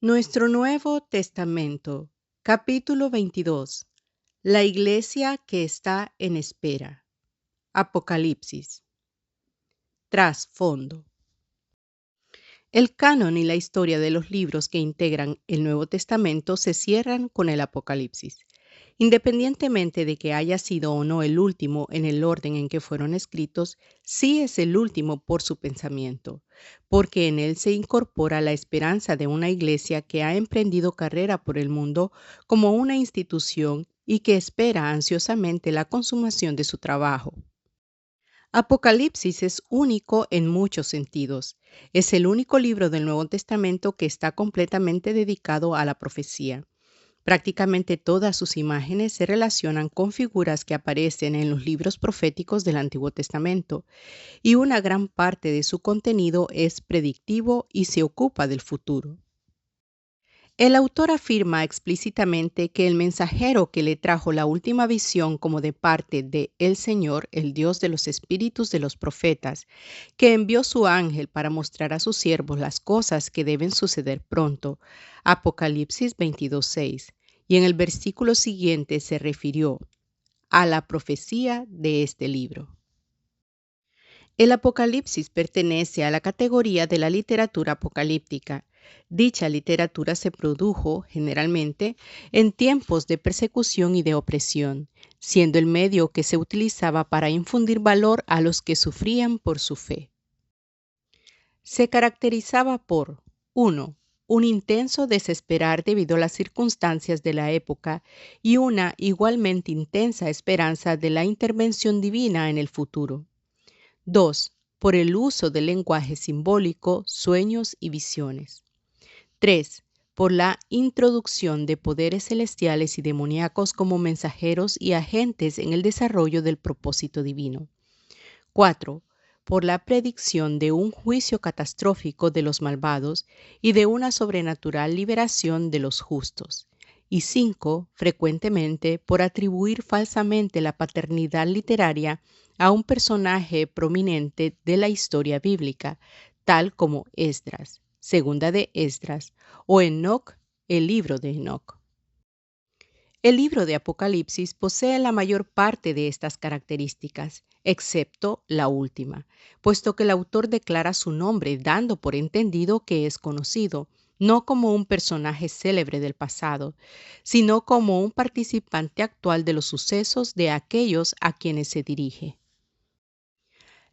Nuestro Nuevo Testamento, capítulo 22. La iglesia que está en espera. Apocalipsis. Trasfondo. El canon y la historia de los libros que integran el Nuevo Testamento se cierran con el Apocalipsis. Independientemente de que haya sido o no el último en el orden en que fueron escritos, sí es el último por su pensamiento, porque en él se incorpora la esperanza de una iglesia que ha emprendido carrera por el mundo como una institución y que espera ansiosamente la consumación de su trabajo. Apocalipsis es único en muchos sentidos. Es el único libro del Nuevo Testamento que está completamente dedicado a la profecía. Prácticamente todas sus imágenes se relacionan con figuras que aparecen en los libros proféticos del Antiguo Testamento, y una gran parte de su contenido es predictivo y se ocupa del futuro. El autor afirma explícitamente que el mensajero que le trajo la última visión como de parte de el Señor, el Dios de los espíritus de los profetas, que envió su ángel para mostrar a sus siervos las cosas que deben suceder pronto. Apocalipsis 22:6. Y en el versículo siguiente se refirió a la profecía de este libro. El Apocalipsis pertenece a la categoría de la literatura apocalíptica. Dicha literatura se produjo, generalmente, en tiempos de persecución y de opresión, siendo el medio que se utilizaba para infundir valor a los que sufrían por su fe. Se caracterizaba por 1. Un intenso desesperar debido a las circunstancias de la época y una igualmente intensa esperanza de la intervención divina en el futuro. 2. Por el uso del lenguaje simbólico, sueños y visiones. 3. Por la introducción de poderes celestiales y demoníacos como mensajeros y agentes en el desarrollo del propósito divino. 4. Por la predicción de un juicio catastrófico de los malvados y de una sobrenatural liberación de los justos. Y 5. Frecuentemente por atribuir falsamente la paternidad literaria a un personaje prominente de la historia bíblica, tal como Esdras, Segunda de Esdras, o Enoc, el libro de Enoc. El libro de Apocalipsis posee la mayor parte de estas características, excepto la última, puesto que el autor declara su nombre dando por entendido que es conocido, no como un personaje célebre del pasado, sino como un participante actual de los sucesos de aquellos a quienes se dirige.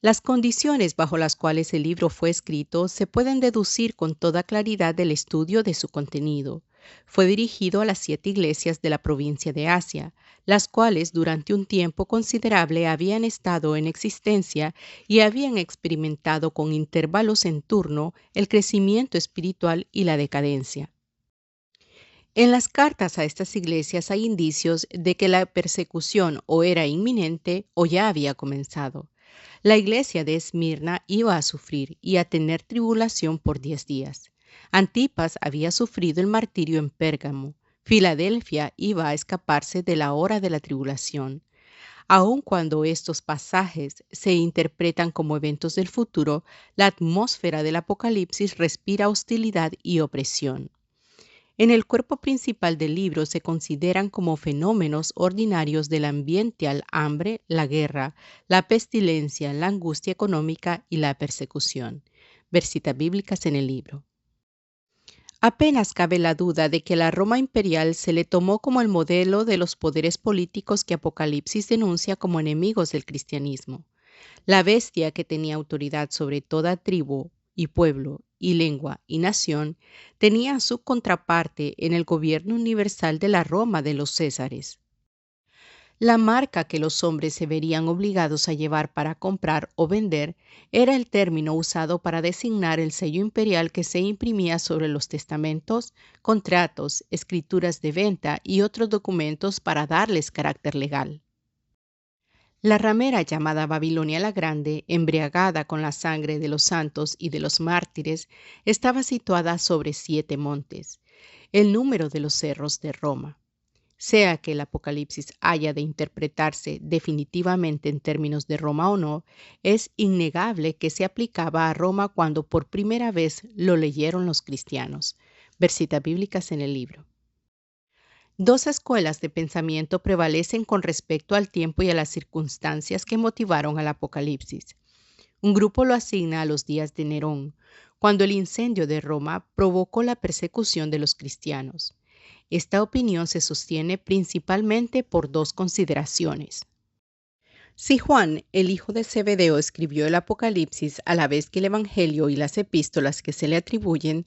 Las condiciones bajo las cuales el libro fue escrito se pueden deducir con toda claridad del estudio de su contenido. Fue dirigido a las 7 iglesias de la provincia de Asia, las cuales durante un tiempo considerable habían estado en existencia y habían experimentado con intervalos en turno el crecimiento espiritual y la decadencia. En las cartas a estas iglesias hay indicios de que la persecución o era inminente o ya había comenzado. La iglesia de Esmirna iba a sufrir y a tener tribulación por 10 días. Antipas había sufrido el martirio en Pérgamo. Filadelfia iba a escaparse de la hora de la tribulación. Aun cuando estos pasajes se interpretan como eventos del futuro, la atmósfera del Apocalipsis respira hostilidad y opresión. En el cuerpo principal del libro se consideran como fenómenos ordinarios del ambiente al hambre, la guerra, la pestilencia, la angustia económica y la persecución. Ver citas bíblicas en el libro. Apenas cabe la duda de que la Roma imperial se le tomó como el modelo de los poderes políticos que Apocalipsis denuncia como enemigos del cristianismo. La bestia que tenía autoridad sobre toda tribu y pueblo y lengua y nación tenía su contraparte en el gobierno universal de la Roma de los Césares. La marca que los hombres se verían obligados a llevar para comprar o vender era el término usado para designar el sello imperial que se imprimía sobre los testamentos, contratos, escrituras de venta y otros documentos para darles carácter legal. La ramera llamada Babilonia la Grande, embriagada con la sangre de los santos y de los mártires, estaba situada sobre 7 montes, el número de los cerros de Roma. Sea que el Apocalipsis haya de interpretarse definitivamente en términos de Roma o no, es innegable que se aplicaba a Roma cuando por primera vez lo leyeron los cristianos. Versitas bíblicas en el libro. Dos escuelas de pensamiento prevalecen con respecto al tiempo y a las circunstancias que motivaron al Apocalipsis. Un grupo lo asigna a los días de Nerón, cuando el incendio de Roma provocó la persecución de los cristianos. Esta opinión se sostiene principalmente por dos consideraciones. Si Juan, el hijo de Zebedeo, escribió el Apocalipsis a la vez que el Evangelio y las epístolas que se le atribuyen,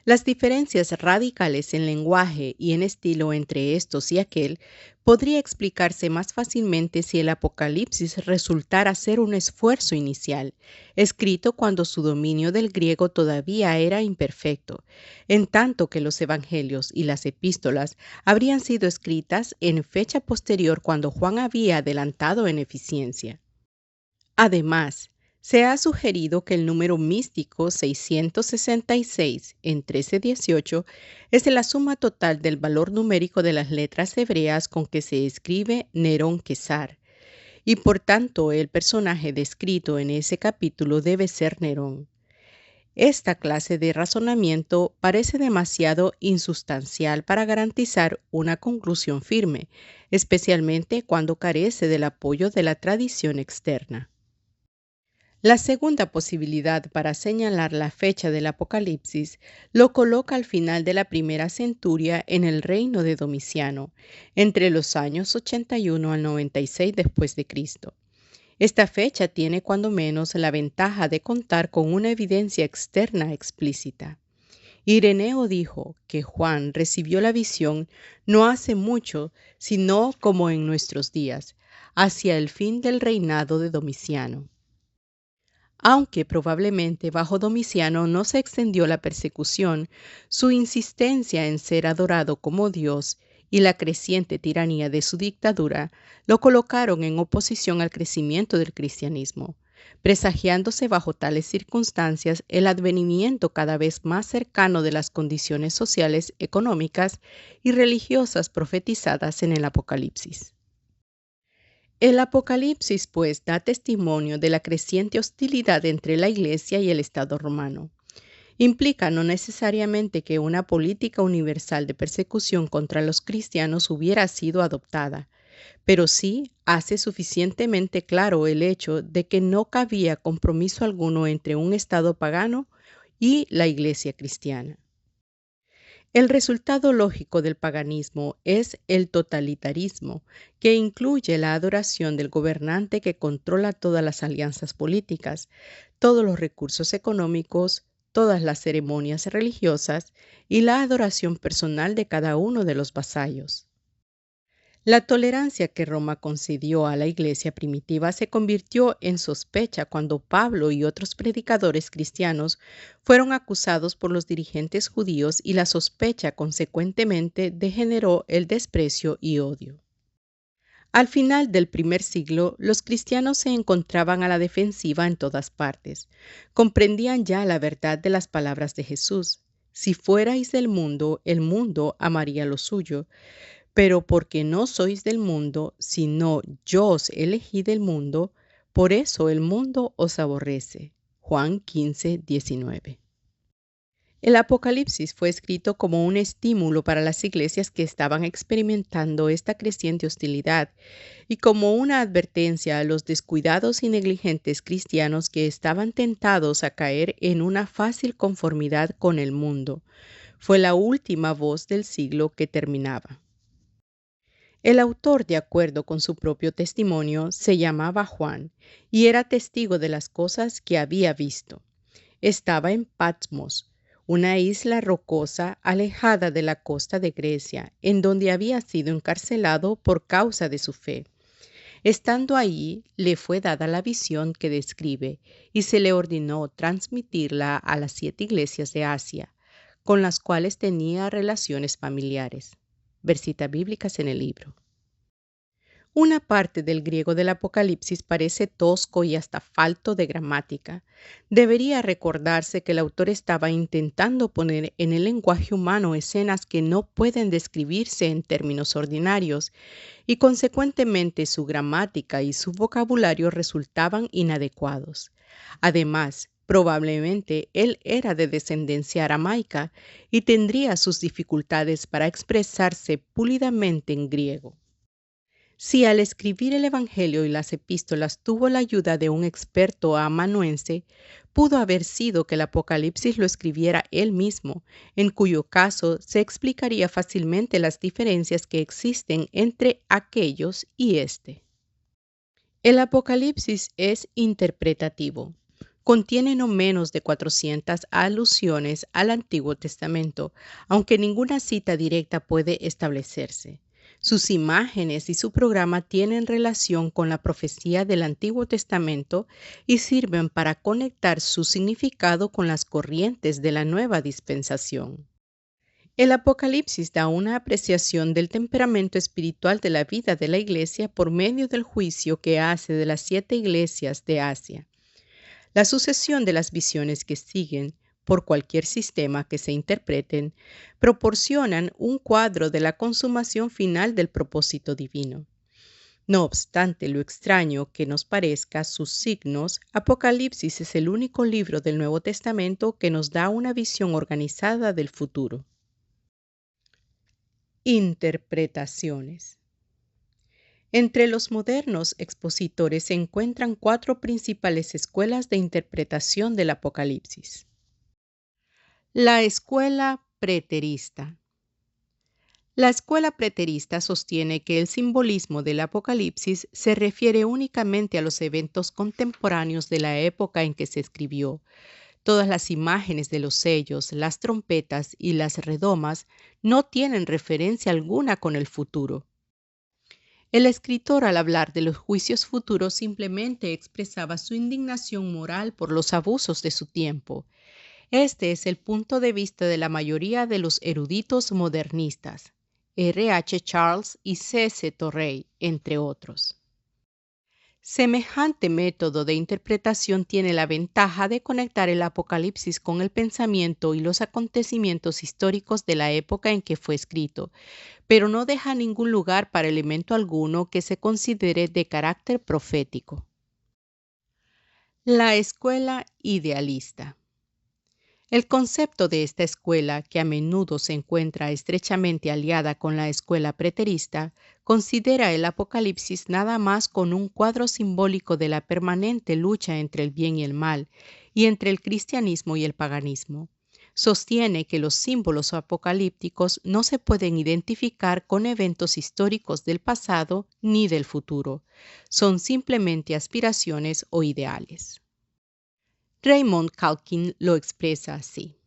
las diferencias radicales en lenguaje y en estilo entre estos y aquel podría explicarse más fácilmente si el Apocalipsis resultara ser un esfuerzo inicial, escrito cuando su dominio del griego todavía era imperfecto, en tanto que los evangelios y las epístolas habrían sido escritas en fecha posterior cuando Juan había adelantado en eficiencia. Además, se ha sugerido que el número místico 666 en 1318 es la suma total del valor numérico de las letras hebreas con que se escribe Nerón Quesar, y por tanto el personaje descrito en ese capítulo debe ser Nerón. Esta clase de razonamiento parece demasiado insustancial para garantizar una conclusión firme, especialmente cuando carece del apoyo de la tradición externa. La segunda posibilidad para señalar la fecha del Apocalipsis lo coloca al final de la primera centuria en el reino de Domiciano, entre los años 81 al 96 después de Cristo. Esta fecha tiene cuando menos la ventaja de contar con una evidencia externa explícita. Ireneo dijo que Juan recibió la visión no hace mucho, sino como en nuestros días, hacia el fin del reinado de Domiciano. Aunque probablemente bajo Domiciano no se extendió la persecución, su insistencia en ser adorado como Dios y la creciente tiranía de su dictadura lo colocaron en oposición al crecimiento del cristianismo, presagiándose bajo tales circunstancias el advenimiento cada vez más cercano de las condiciones sociales, económicas y religiosas profetizadas en el Apocalipsis. El Apocalipsis, pues, da testimonio de la creciente hostilidad entre la Iglesia y el Estado romano. Implica no necesariamente que una política universal de persecución contra los cristianos hubiera sido adoptada, pero sí hace suficientemente claro el hecho de que no cabía compromiso alguno entre un Estado pagano y la Iglesia cristiana. El resultado lógico del paganismo es el totalitarismo, que incluye la adoración del gobernante que controla todas las alianzas políticas, todos los recursos económicos, todas las ceremonias religiosas y la adoración personal de cada uno de los vasallos. La tolerancia que Roma concedió a la iglesia primitiva se convirtió en sospecha cuando Pablo y otros predicadores cristianos fueron acusados por los dirigentes judíos y la sospecha consecuentemente degeneró el desprecio y odio. Al final del primer siglo, los cristianos se encontraban a la defensiva en todas partes. Comprendían ya la verdad de las palabras de Jesús. Si fuerais del mundo, el mundo amaría lo suyo. Pero porque no sois del mundo, sino yo os elegí del mundo, por eso el mundo os aborrece. Juan 15, 19. El Apocalipsis fue escrito como un estímulo para las iglesias que estaban experimentando esta creciente hostilidad y como una advertencia a los descuidados y negligentes cristianos que estaban tentados a caer en una fácil conformidad con el mundo. Fue la última voz del siglo que terminaba. El autor, de acuerdo con su propio testimonio, se llamaba Juan y era testigo de las cosas que había visto. Estaba en Patmos, una isla rocosa alejada de la costa de Grecia, en donde había sido encarcelado por causa de su fe. Estando allí, le fue dada la visión que describe y se le ordenó transmitirla a las 7 iglesias de Asia, con las cuales tenía relaciones familiares. Versitas bíblicas en el libro. Una parte del griego del Apocalipsis parece tosco y hasta falto de gramática. Debería recordarse que el autor estaba intentando poner en el lenguaje humano escenas que no pueden describirse en términos ordinarios y consecuentemente su gramática y su vocabulario resultaban inadecuados. Además, Probablemente él era de descendencia aramaica y tendría sus dificultades para expresarse pulidamente en griego. Si al escribir el Evangelio y las epístolas tuvo la ayuda de un experto amanuense, pudo haber sido que el Apocalipsis lo escribiera él mismo, en cuyo caso se explicaría fácilmente las diferencias que existen entre aquellos y este. El Apocalipsis es interpretativo. Contiene no menos de 400 alusiones al Antiguo Testamento, aunque ninguna cita directa puede establecerse. Sus imágenes y su programa tienen relación con la profecía del Antiguo Testamento y sirven para conectar su significado con las corrientes de la nueva dispensación. El Apocalipsis da una apreciación del temperamento espiritual de la vida de la Iglesia por medio del juicio que hace de las 7 iglesias de Asia. La sucesión de las visiones que siguen, por cualquier sistema que se interpreten, proporcionan un cuadro de la consumación final del propósito divino. No obstante lo extraño que nos parezca sus signos, Apocalipsis es el único libro del Nuevo Testamento que nos da una visión organizada del futuro. Interpretaciones. Entre los modernos expositores se encuentran 4 principales escuelas de interpretación del Apocalipsis. La escuela preterista. La escuela preterista sostiene que el simbolismo del Apocalipsis se refiere únicamente a los eventos contemporáneos de la época en que se escribió. Todas las imágenes de los sellos, las trompetas y las redomas no tienen referencia alguna con el futuro. El escritor, al hablar de los juicios futuros, simplemente expresaba su indignación moral por los abusos de su tiempo. Este es el punto de vista de la mayoría de los eruditos modernistas, R. H. Charles y C. S. Torrey, entre otros. Semejante método de interpretación tiene la ventaja de conectar el Apocalipsis con el pensamiento y los acontecimientos históricos de la época en que fue escrito, pero no deja ningún lugar para elemento alguno que se considere de carácter profético. La escuela idealista. El concepto de esta escuela, que a menudo se encuentra estrechamente aliada con la escuela preterista, considera el Apocalipsis nada más con un cuadro simbólico de la permanente lucha entre el bien y el mal, y entre el cristianismo y el paganismo. Sostiene que los símbolos apocalípticos no se pueden identificar con eventos históricos del pasado ni del futuro. Son simplemente aspiraciones o ideales. Raymond Calkin lo expresa así.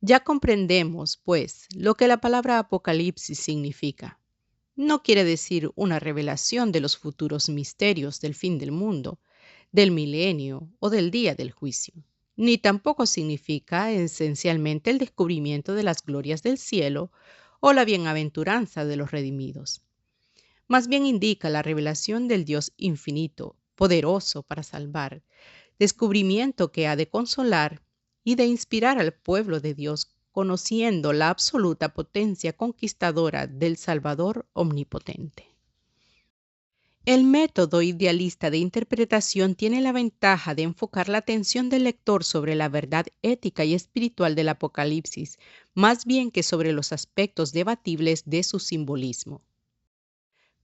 Ya comprendemos, pues, lo que la palabra Apocalipsis significa. No quiere decir una revelación de los futuros misterios del fin del mundo, del milenio o del día del juicio, ni tampoco significa esencialmente el descubrimiento de las glorias del cielo o la bienaventuranza de los redimidos. Más bien indica la revelación del Dios infinito, poderoso para salvar, descubrimiento que ha de consolar y de inspirar al pueblo de Dios, conociendo la absoluta potencia conquistadora del Salvador omnipotente. El método idealista de interpretación tiene la ventaja de enfocar la atención del lector sobre la verdad ética y espiritual del Apocalipsis, más bien que sobre los aspectos debatibles de su simbolismo.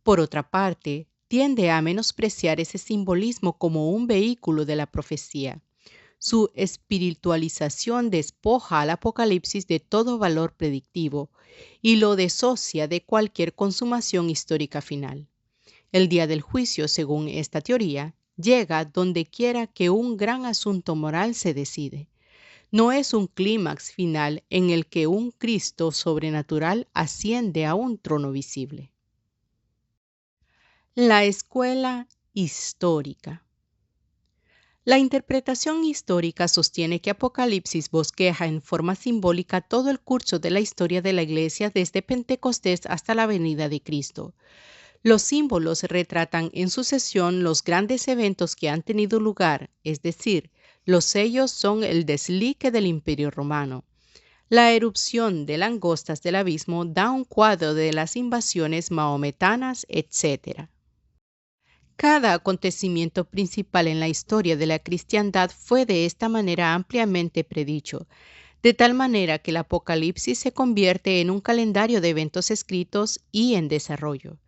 Por otra parte, tiende a menospreciar ese simbolismo como un vehículo de la profecía. Su espiritualización despoja al Apocalipsis de todo valor predictivo y lo desocia de cualquier consumación histórica final. El día del juicio, según esta teoría, llega donde quiera que un gran asunto moral se decide. No es un clímax final en el que un Cristo sobrenatural asciende a un trono visible. La escuela histórica. La interpretación histórica sostiene que Apocalipsis bosqueja en forma simbólica todo el curso de la historia de la Iglesia desde Pentecostés hasta la venida de Cristo. Los símbolos retratan en sucesión los grandes eventos que han tenido lugar, es decir, los sellos son el deslique del Imperio Romano. La erupción de langostas del abismo da un cuadro de las invasiones mahometanas, etc. Cada acontecimiento principal en la historia de la cristiandad fue de esta manera ampliamente predicho, de tal manera que el Apocalipsis se convierte en un calendario de eventos escritos y en desarrollo.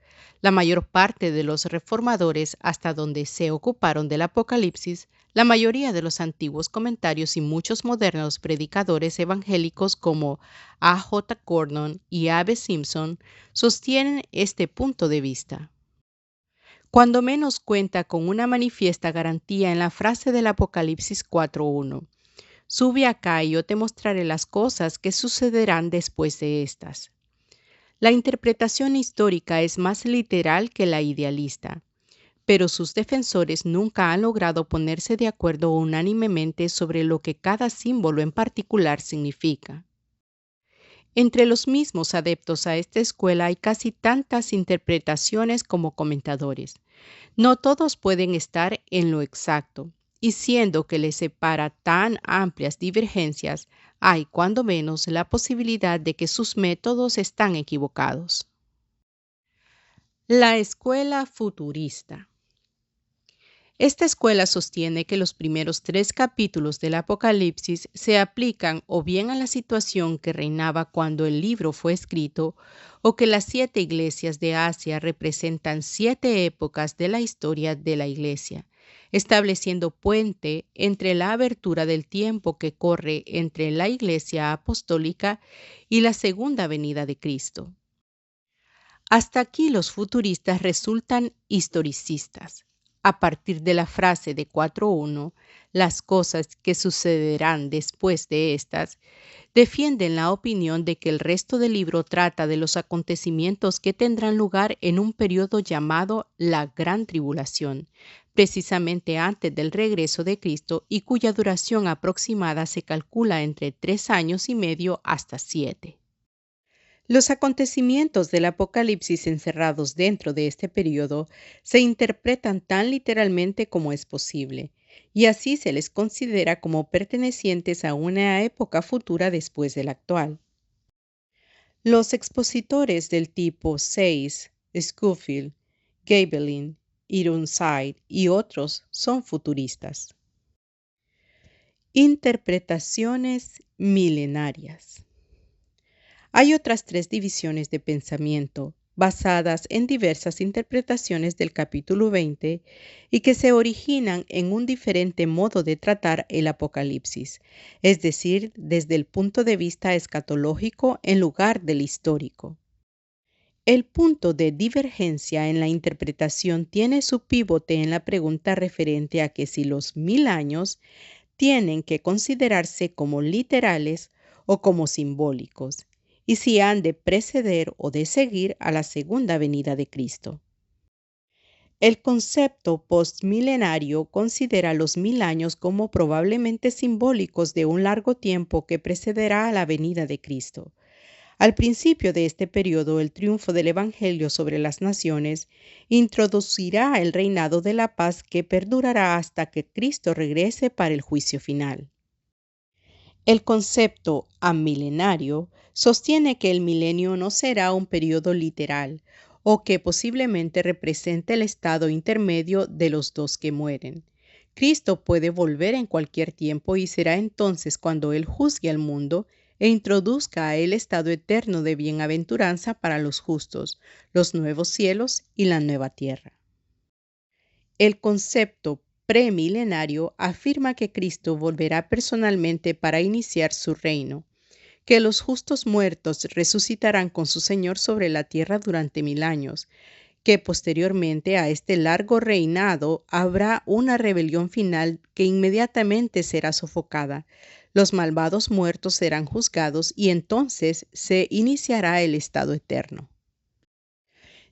La mayor parte de los reformadores, hasta donde se ocuparon del Apocalipsis, la mayoría de los antiguos comentarios y muchos modernos predicadores evangélicos como A. J. Gordon y A. B. Simpson sostienen este punto de vista. Cuando menos cuenta con una manifiesta garantía en la frase del Apocalipsis 4:1. Sube acá y yo te mostraré las cosas que sucederán después de estas. La interpretación histórica es más literal que la idealista, pero sus defensores nunca han logrado ponerse de acuerdo unánimemente sobre lo que cada símbolo en particular significa. Entre los mismos adeptos a esta escuela hay casi tantas interpretaciones como comentadores. No todos pueden estar en lo exacto, y siendo que les separa tan amplias divergencias, hay cuando menos la posibilidad de que sus métodos están equivocados. La escuela futurista. Esta escuela sostiene que los primeros 3 capítulos del Apocalipsis se aplican o bien a la situación que reinaba cuando el libro fue escrito, o que las 7 iglesias de Asia representan 7 épocas de la historia de la iglesia, estableciendo puente entre la abertura del tiempo que corre entre la iglesia apostólica y la segunda venida de Cristo. Hasta aquí los futuristas resultan historicistas. A partir de la frase de 4:1, las cosas que sucederán después de estas, defienden la opinión de que el resto del libro trata de los acontecimientos que tendrán lugar en un periodo llamado la Gran Tribulación, precisamente antes del regreso de Cristo, y cuya duración aproximada se calcula entre 3 años y medio hasta 7. Los acontecimientos del Apocalipsis encerrados dentro de este periodo se interpretan tan literalmente como es posible, y así se les considera como pertenecientes a una época futura después de la actual. Los expositores del tipo Sayce, Scofield, Gabelin, Ironside y otros son futuristas. Interpretaciones milenarias. Hay otras 3 divisiones de pensamiento, basadas en diversas interpretaciones del capítulo 20 y que se originan en un diferente modo de tratar el Apocalipsis, es decir, desde el punto de vista escatológico en lugar del histórico. El punto de divergencia en la interpretación tiene su pivote en la pregunta referente a que si los 1000 años tienen que considerarse como literales o como simbólicos, y si han de preceder o de seguir a la segunda venida de Cristo. El concepto postmilenario considera los 1000 años como probablemente simbólicos de un largo tiempo que precederá a la venida de Cristo. Al principio de este periodo, el triunfo del Evangelio sobre las naciones introducirá el reinado de la paz que perdurará hasta que Cristo regrese para el juicio final. El concepto amilenario sostiene que el milenio no será un periodo literal o que posiblemente represente el estado intermedio de los dos que mueren. Cristo puede volver en cualquier tiempo y será entonces cuando Él juzgue al mundo e introduzca el estado eterno de bienaventuranza para los justos, los nuevos cielos y la nueva tierra. El concepto premilenario afirma que Cristo volverá personalmente para iniciar su reino, que los justos muertos resucitarán con su Señor sobre la tierra durante 1000 años, que posteriormente a este largo reinado habrá una rebelión final que inmediatamente será sofocada. Los malvados muertos serán juzgados y entonces se iniciará el estado eterno.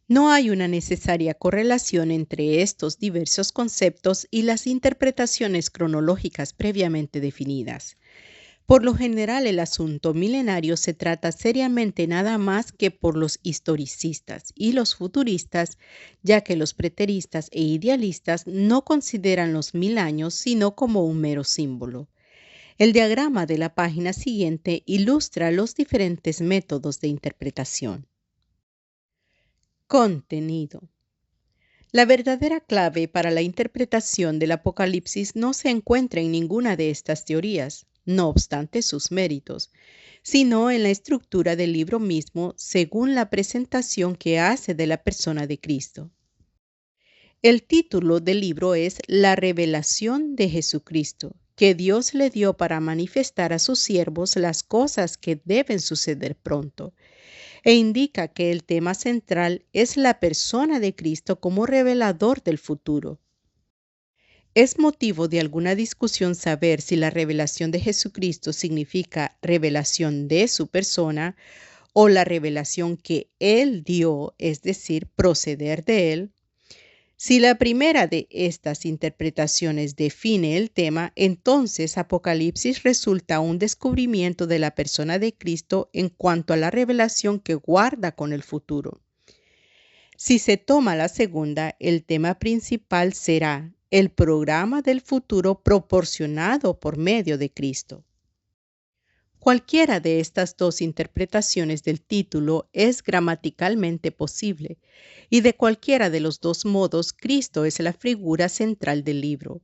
No hay una necesaria correlación entre estos diversos conceptos y las interpretaciones cronológicas previamente definidas. Por lo general, el asunto milenario se trata seriamente nada más que por los historicistas y los futuristas, ya que los preteristas e idealistas no consideran los 1000 años sino como un mero símbolo. El diagrama de la página siguiente ilustra los diferentes métodos de interpretación. Contenido. La verdadera clave para la interpretación del Apocalipsis no se encuentra en ninguna de estas teorías, no obstante sus méritos, sino en la estructura del libro mismo según la presentación que hace de la persona de Cristo. El título del libro es La revelación de Jesucristo, que Dios le dio para manifestar a sus siervos las cosas que deben suceder pronto, e indica que el tema central es la persona de Cristo como revelador del futuro. Es motivo de alguna discusión saber si la revelación de Jesucristo significa revelación de su persona o la revelación que Él dio, es decir, proceder de Él. Si la primera de estas interpretaciones define el tema, entonces Apocalipsis resulta un descubrimiento de la persona de Cristo en cuanto a la revelación que guarda con el futuro. Si se toma la segunda, el tema principal será el programa del futuro proporcionado por medio de Cristo. Cualquiera de estas dos interpretaciones del título es gramaticalmente posible, y de cualquiera de los dos modos Cristo es la figura central del libro.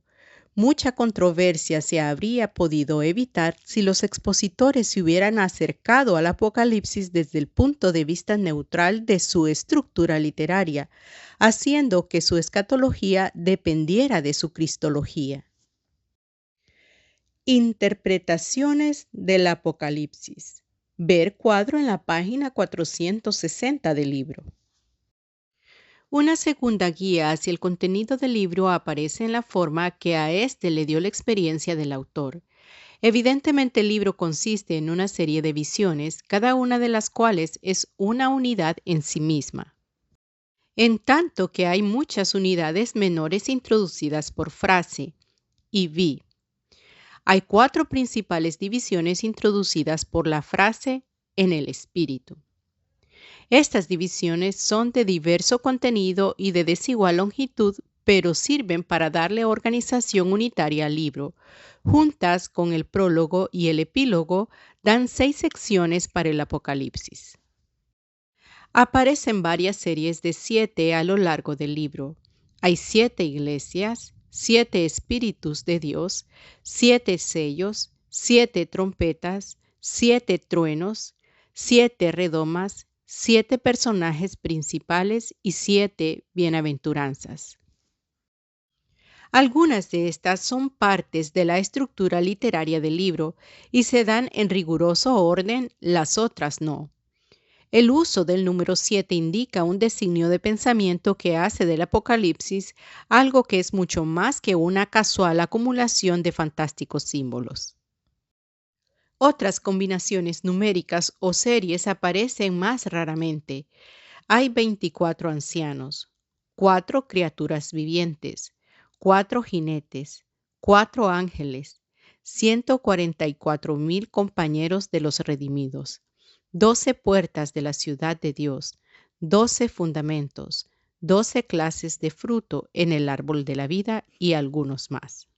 Mucha controversia se habría podido evitar si los expositores se hubieran acercado al Apocalipsis desde el punto de vista neutral de su estructura literaria, haciendo que su escatología dependiera de su cristología. Interpretaciones del Apocalipsis. Ver cuadro en la página 460 del libro. Una segunda guía hacia el contenido del libro aparece en la forma que a éste le dio la experiencia del autor. Evidentemente el libro consiste en una serie de visiones, cada una de las cuales es una unidad en sí misma. En tanto que hay muchas unidades menores introducidas por frase y vi. Hay 4 principales divisiones introducidas por la frase en el espíritu. Estas divisiones son de diverso contenido y de desigual longitud, pero sirven para darle organización unitaria al libro. Juntas con el prólogo y el epílogo, dan 6 secciones para el Apocalipsis. Aparecen varias series de 7 a lo largo del libro. Hay 7 iglesias, 7 espíritus de Dios, 7 sellos, 7 trompetas, 7 truenos, 7 redomas, 7 personajes principales y 7 bienaventuranzas. Algunas de estas son partes de la estructura literaria del libro y se dan en riguroso orden, las otras no. El uso del número 7 indica un designio de pensamiento que hace del Apocalipsis algo que es mucho más que una casual acumulación de fantásticos símbolos. Otras combinaciones numéricas o series aparecen más raramente. Hay 24 ancianos, 4 criaturas vivientes, 4 jinetes, 4 ángeles, 144,000 compañeros de los redimidos, 12 puertas de la ciudad de Dios, 12 fundamentos, 12 clases de fruto en el árbol de la vida y algunos más.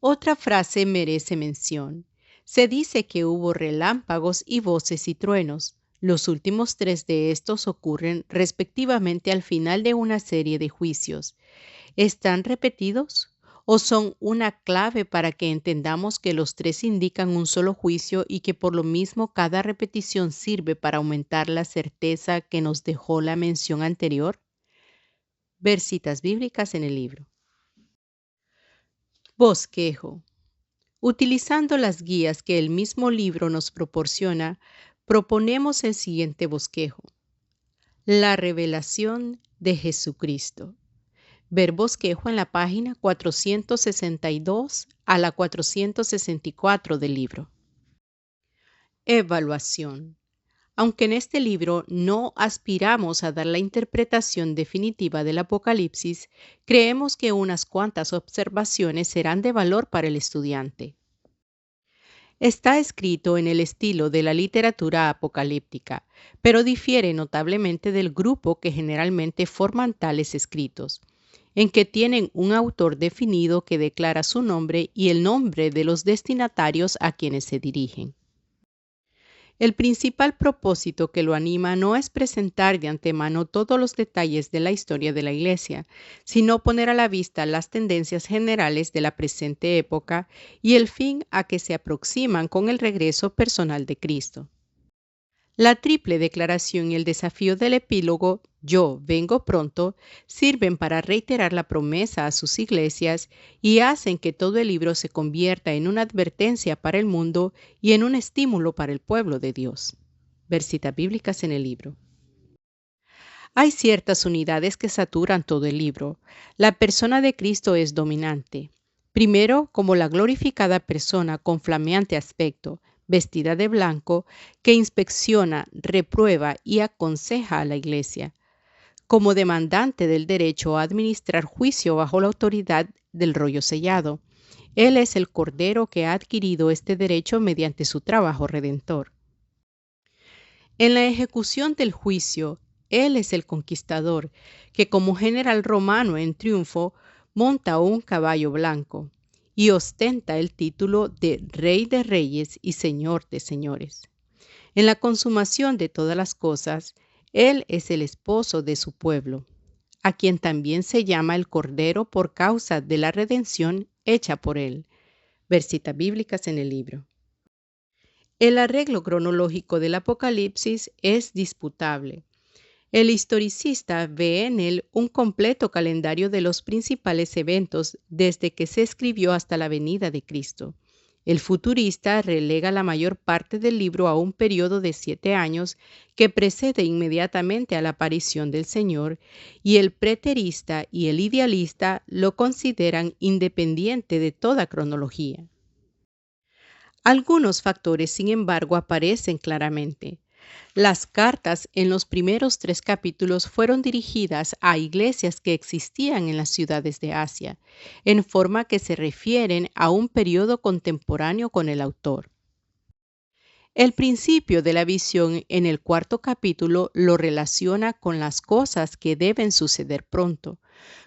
Otra frase merece mención. Se dice que hubo relámpagos y voces y truenos. Los últimos 3 de estos ocurren respectivamente al final de una serie de juicios. ¿Están repetidos? ¿O son una clave para que entendamos que los 3 indican un solo juicio y que por lo mismo cada repetición sirve para aumentar la certeza que nos dejó la mención anterior? Ver citas bíblicas en el libro. Bosquejo. Utilizando las guías que el mismo libro nos proporciona, proponemos el siguiente bosquejo. La revelación de Jesucristo. Ver bosquejo en la página 462 a la 464 del libro. Evaluación. Aunque en este libro no aspiramos a dar la interpretación definitiva del Apocalipsis, creemos que unas cuantas observaciones serán de valor para el estudiante. Está escrito en el estilo de la literatura apocalíptica, pero difiere notablemente del grupo que generalmente forman tales escritos, en que tienen un autor definido que declara su nombre y el nombre de los destinatarios a quienes se dirigen. El principal propósito que lo anima no es presentar de antemano todos los detalles de la historia de la Iglesia, sino poner a la vista las tendencias generales de la presente época y el fin a que se aproximan con el regreso personal de Cristo. La triple declaración y el desafío del epílogo "Yo vengo pronto" sirven para reiterar la promesa a sus iglesias y hacen que todo el libro se convierta en una advertencia para el mundo y en un estímulo para el pueblo de Dios. Versitas bíblicas en el libro. Hay ciertas unidades que saturan todo el libro. La persona de Cristo es dominante. Primero, como la glorificada persona con flameante aspecto, vestida de blanco, que inspecciona, reprueba y aconseja a la iglesia. Como demandante del derecho a administrar juicio bajo la autoridad del rollo sellado. Él es el Cordero que ha adquirido este derecho mediante su trabajo redentor. En la ejecución del juicio, Él es el conquistador, que como general romano en triunfo monta un caballo blanco y ostenta el título de Rey de Reyes y Señor de Señores. En la consumación de todas las cosas, Él es el esposo de su pueblo, a quien también se llama el Cordero por causa de la redención hecha por Él. Versitas bíblicas en el libro. El arreglo cronológico del Apocalipsis es disputable. El historicista ve en él un completo calendario de los principales eventos desde que se escribió hasta la venida de Cristo. El futurista relega la mayor parte del libro a un periodo de 7 años que precede inmediatamente a la aparición del Señor, y el preterista y el idealista lo consideran independiente de toda cronología. Algunos factores, sin embargo, aparecen claramente. Las cartas en los primeros 3 capítulos fueron dirigidas a iglesias que existían en las ciudades de Asia, en forma que se refieren a un periodo contemporáneo con el autor. El principio de la visión en el 4º capítulo lo relaciona con las cosas que deben suceder pronto,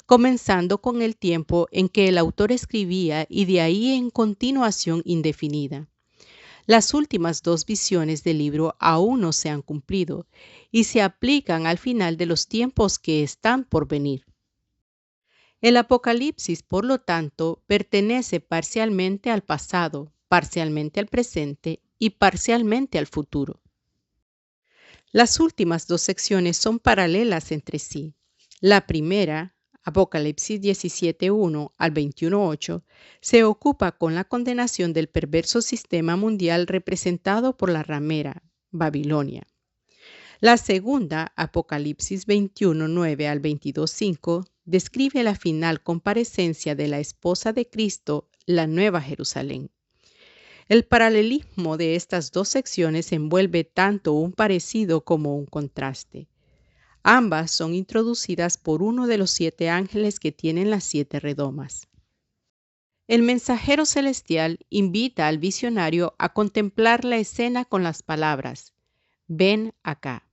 comenzando con el tiempo en que el autor escribía y de ahí en continuación indefinida. Las últimas 2 visiones del libro aún no se han cumplido y se aplican al final de los tiempos que están por venir. El Apocalipsis, por lo tanto, pertenece parcialmente al pasado, parcialmente al presente y parcialmente al futuro. Las últimas 2 secciones son paralelas entre sí. La primera, Apocalipsis 17:1 al 21:8, se ocupa con la condenación del perverso sistema mundial representado por la ramera, Babilonia. La segunda, Apocalipsis 21:9 al 22:5, describe la final comparecencia de la esposa de Cristo, la Nueva Jerusalén. El paralelismo de estas 2 secciones envuelve tanto un parecido como un contraste. Ambas son introducidas por uno de los 7 ángeles que tienen las 7 redomas. El mensajero celestial invita al visionario a contemplar la escena con las palabras: "Ven acá".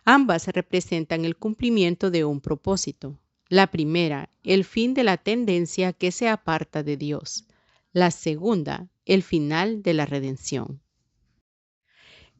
Ambas representan el cumplimiento de un propósito. La primera, el fin de la tendencia que se aparta de Dios. La segunda, el final de la redención.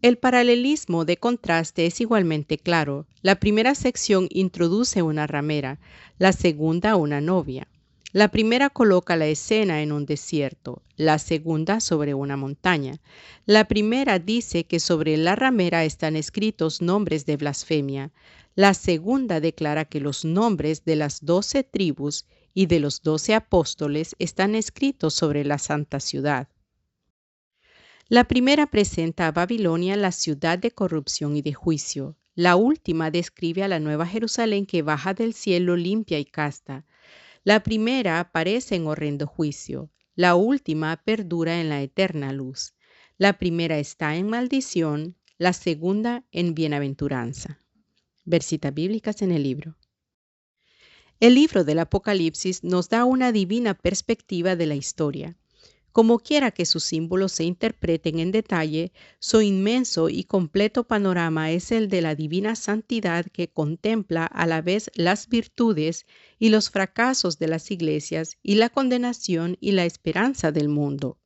El paralelismo de contraste es igualmente claro. La primera sección introduce una ramera, la segunda una novia. La primera coloca la escena en un desierto, la segunda sobre una montaña. La primera dice que sobre la ramera están escritos nombres de blasfemia. La segunda declara que los nombres de las 12 tribus y de los 12 apóstoles están escritos sobre la santa ciudad. La primera presenta a Babilonia, la ciudad de corrupción y de juicio. La última describe a la Nueva Jerusalén que baja del cielo limpia y casta. La primera aparece en horrendo juicio. La última perdura en la eterna luz. La primera está en maldición, la segunda en bienaventuranza. Versitas bíblicas en el libro. El libro del Apocalipsis nos da una divina perspectiva de la historia. Como quiera que sus símbolos se interpreten en detalle, su inmenso y completo panorama es el de la divina santidad que contempla a la vez las virtudes y los fracasos de las iglesias y la condenación y la esperanza del mundo.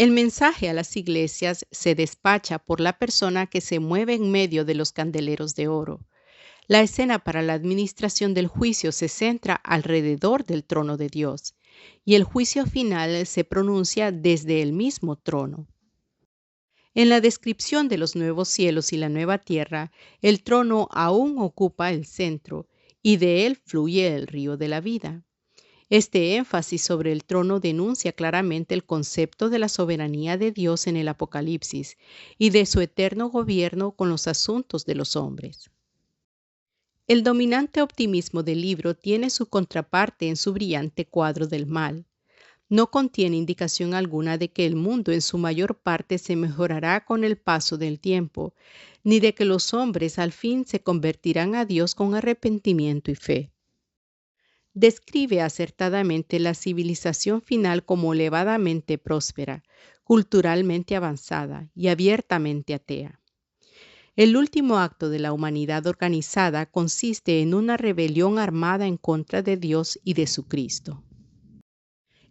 El mensaje a las iglesias se despacha por la persona que se mueve en medio de los candeleros de oro. La escena para la administración del juicio se centra alrededor del trono de Dios, y el juicio final se pronuncia desde el mismo trono. En la descripción de los nuevos cielos y la nueva tierra, el trono aún ocupa el centro, y de él fluye el río de la vida. Este énfasis sobre el trono denuncia claramente el concepto de la soberanía de Dios en el Apocalipsis y de su eterno gobierno con los asuntos de los hombres. El dominante optimismo del libro tiene su contraparte en su brillante cuadro del mal. No contiene indicación alguna de que el mundo en su mayor parte se mejorará con el paso del tiempo, ni de que los hombres al fin se convertirán a Dios con arrepentimiento y fe. Describe acertadamente la civilización final como elevadamente próspera, culturalmente avanzada y abiertamente atea. El último acto de la humanidad organizada consiste en una rebelión armada en contra de Dios y de su Cristo.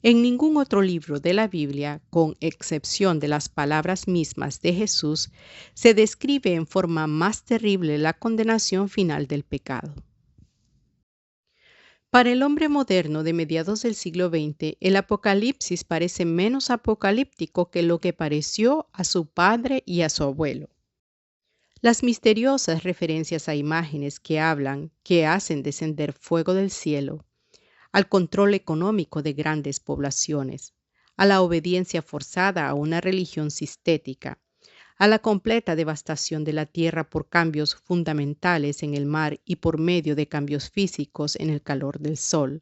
En ningún otro libro de la Biblia, con excepción de las palabras mismas de Jesús, se describe en forma más terrible la condenación final del pecado. Para el hombre moderno de mediados del siglo XX, el Apocalipsis parece menos apocalíptico que lo que pareció a su padre y a su abuelo. Las misteriosas referencias a imágenes que hacen descender fuego del cielo, al control económico de grandes poblaciones, a la obediencia forzada a una religión sistética, a la completa devastación de la tierra por cambios fundamentales en el mar y por medio de cambios físicos en el calor del sol,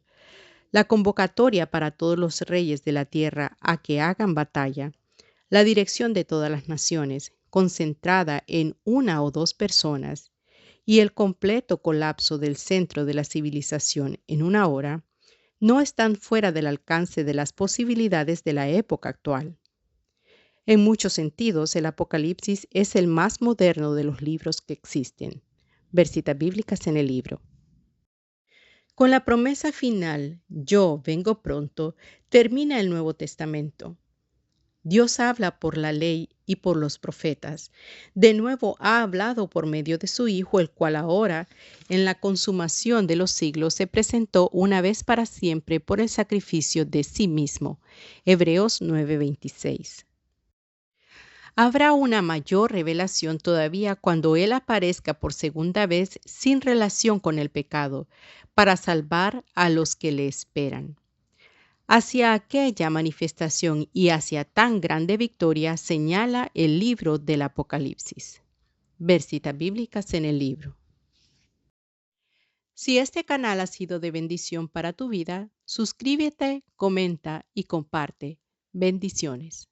la convocatoria para todos los reyes de la tierra a que hagan batalla, la dirección de todas las naciones, concentrada en una o dos personas, y el completo colapso del centro de la civilización en una hora, no están fuera del alcance de las posibilidades de la época actual. En muchos sentidos, el Apocalipsis es el más moderno de los libros que existen. Ver citas bíblicas en el libro. Con la promesa final, yo vengo pronto, termina el Nuevo Testamento. Dios habla por la ley y por los profetas. De nuevo ha hablado por medio de su Hijo, el cual ahora, en la consumación de los siglos, se presentó una vez para siempre por el sacrificio de sí mismo. Hebreos 9:26. Habrá una mayor revelación todavía cuando Él aparezca por segunda vez sin relación con el pecado, para salvar a los que le esperan. Hacia aquella manifestación y hacia tan grande victoria señala el libro del Apocalipsis. Ver citas bíblicas en el libro. Si este canal ha sido de bendición para tu vida, suscríbete, comenta y comparte. Bendiciones.